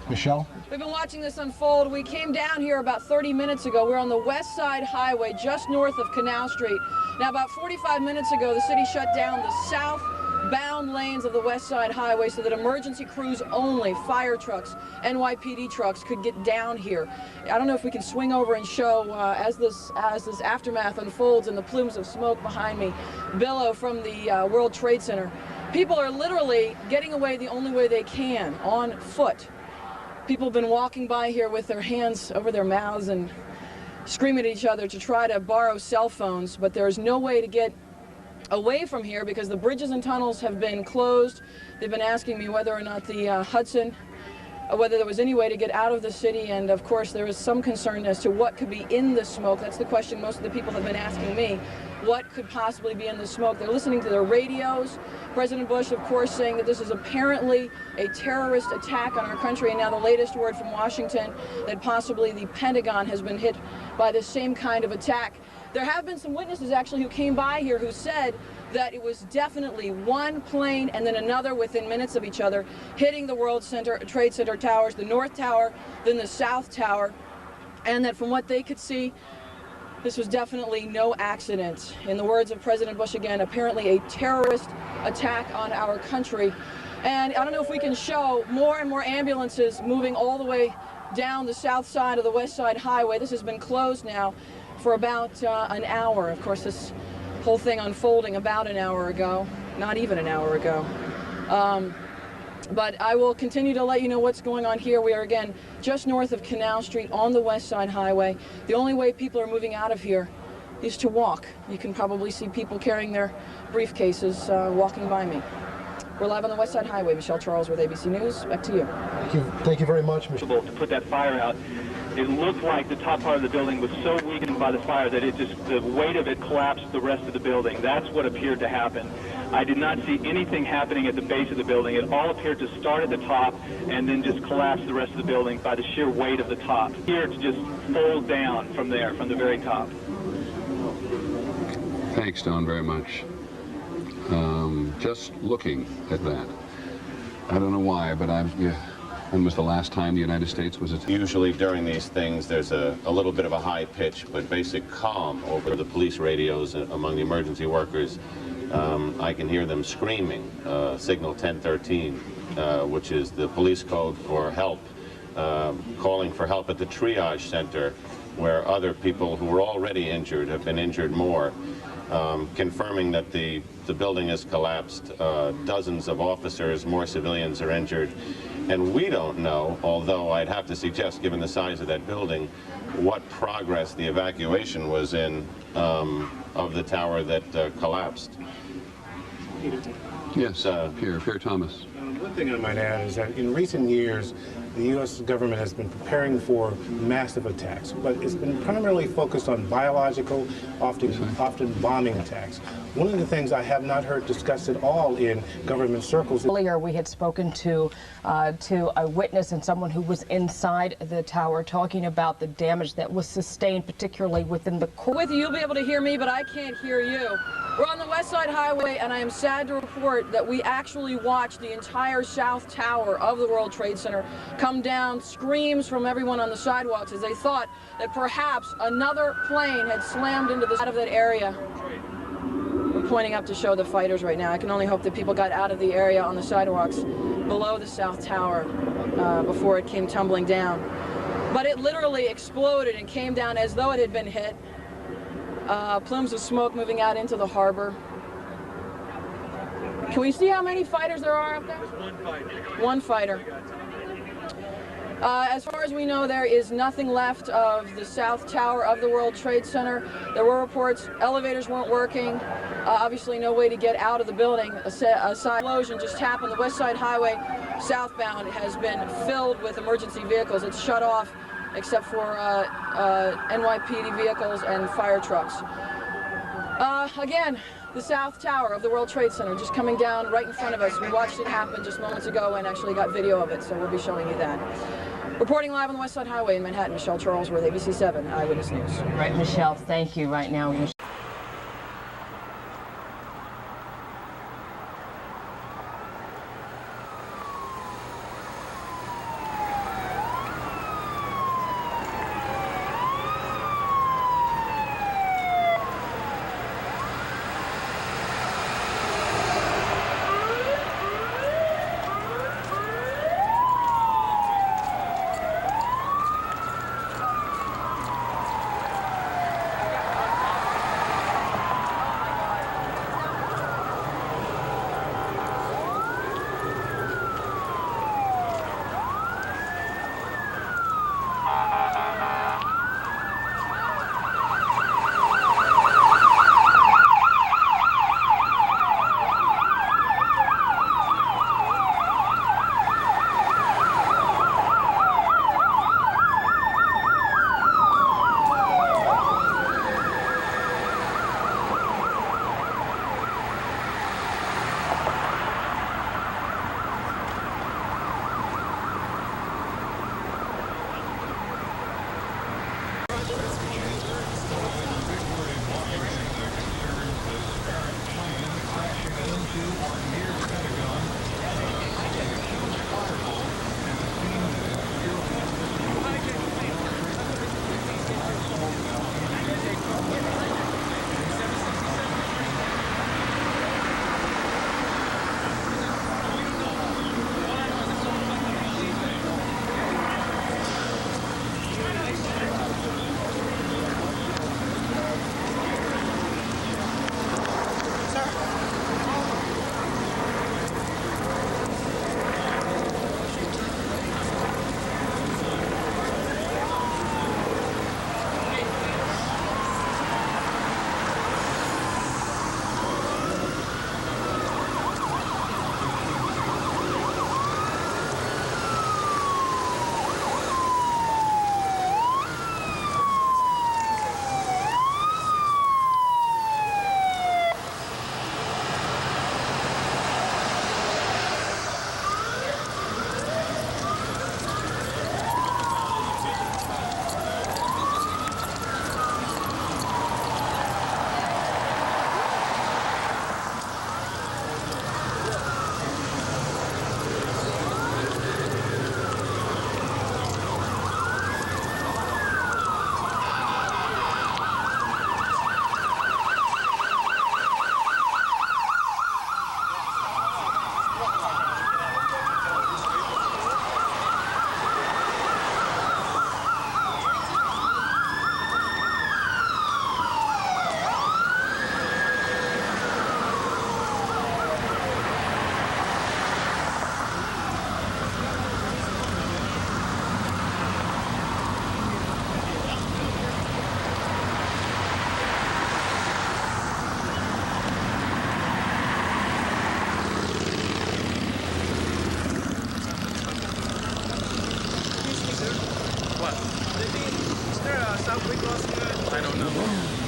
Michelle? We've been watching this unfold. We came down here about 30 minutes ago. We're on the West Side Highway, just north of Canal Street. Now, about 45 minutes ago, the city shut down the southbound lanes of the West Side Highway so that emergency crews only, fire trucks, NYPD trucks, could get down here. I don't know if we can swing over and show as this aftermath unfolds and the plumes of smoke behind me billow from the World Trade Center. People are literally getting away the only way they can, on foot. People have been walking by here with their hands over their mouths and screaming at each other to try to borrow cell phones, but there's no way to get away from here because the bridges and tunnels have been closed. They've been asking me whether or not the Hudson, whether there was any way to get out of the city, and of course there is some concern as to what could be in the smoke. That's the question most of the people have been asking me. What could possibly be in the smoke? They're listening to their radios. President Bush, of course, saying that this is apparently a terrorist attack on our country, and now the latest word from Washington that possibly the Pentagon has been hit by the same kind of attack. There have been some witnesses actually who came by here who said that it was definitely one plane and then another within minutes of each other hitting the World Trade Center towers, the North Tower, then the South Tower, and that from what they could see, this was definitely no accident. In the words of President Bush again, apparently a terrorist attack on our country. And I don't know if we can show more and more ambulances moving all the way down the south side of the West Side Highway. This has been closed now for about an hour. Of course, this whole thing unfolding about an hour ago, not even an hour ago. But I will continue to let you know what's going on here. We are, again, just north of Canal Street on the West Side Highway. The only way people are moving out of here is to walk. You can probably see people carrying their briefcases walking by me. We're live on the West Side Highway. Michelle Charles with ABC News. Back to you. Thank you very much, Michelle. To put that fire out, it looked like the top part of the building was so weakened by the fire that the weight of it collapsed the rest of the building. That's what appeared to happen. I did not see anything happening at the base of the building. It all appeared to start at the top and then just collapse the rest of the building by the sheer weight of the top. Here to just fold down from there, from the very top. Thanks, Don, very much. Just looking at that, I don't know why, but when was the last time the United States was attacked? Usually during these things, there's a little bit of a high pitch, but basic calm over the police radios among the emergency workers. I can hear them screaming, signal 1013, which is the police code for help, calling for help at the triage center, where other people who were already injured have been injured more, confirming that the building has collapsed. Dozens of officers, more civilians are injured. And we don't know, although I'd have to suggest, given the size of that building, what progress the evacuation was in of the tower that collapsed. Yes, Pierre Thomas. One thing I might add is that in recent years, the U.S. government has been preparing for massive attacks, but it's been primarily focused on biological, often bombing attacks. One of the things I have not heard discussed at all in government circles. Earlier, we had spoken to a witness and someone who was inside the tower talking about the damage that was sustained, particularly within the core. With you, you'll be able to hear me, but I can't hear you. We're on the West Side Highway, and I am sad to report that we actually watched the entire South Tower of the World Trade Center come down, screams from everyone on the sidewalks as they thought that perhaps another plane had slammed into the side of that area. We're pointing up to show the fighters right now. I can only hope that people got out of the area on the sidewalks below the South Tower before it came tumbling down. But it literally exploded and came down as though it had been hit. Plumes of smoke moving out into the harbor. Can we see how many fighters there are up there? One fighter. One fighter. As far as we know, there is nothing left of the South Tower of the World Trade Center. There were reports elevators weren't working. Obviously no way to get out of the building. A side explosion just happened. The West Side Highway southbound has been filled with emergency vehicles. It's shut off except for NYPD vehicles and fire trucks. Again, the South Tower of the World Trade Center just coming down right in front of us. We watched it happen just moments ago and actually got video of it, so we'll be showing you that. Reporting live on the West Side Highway in Manhattan, Michelle Charlesworth, ABC-7 Eyewitness News. Right, Michelle, thank you right now. South weight loss yet? I don't know.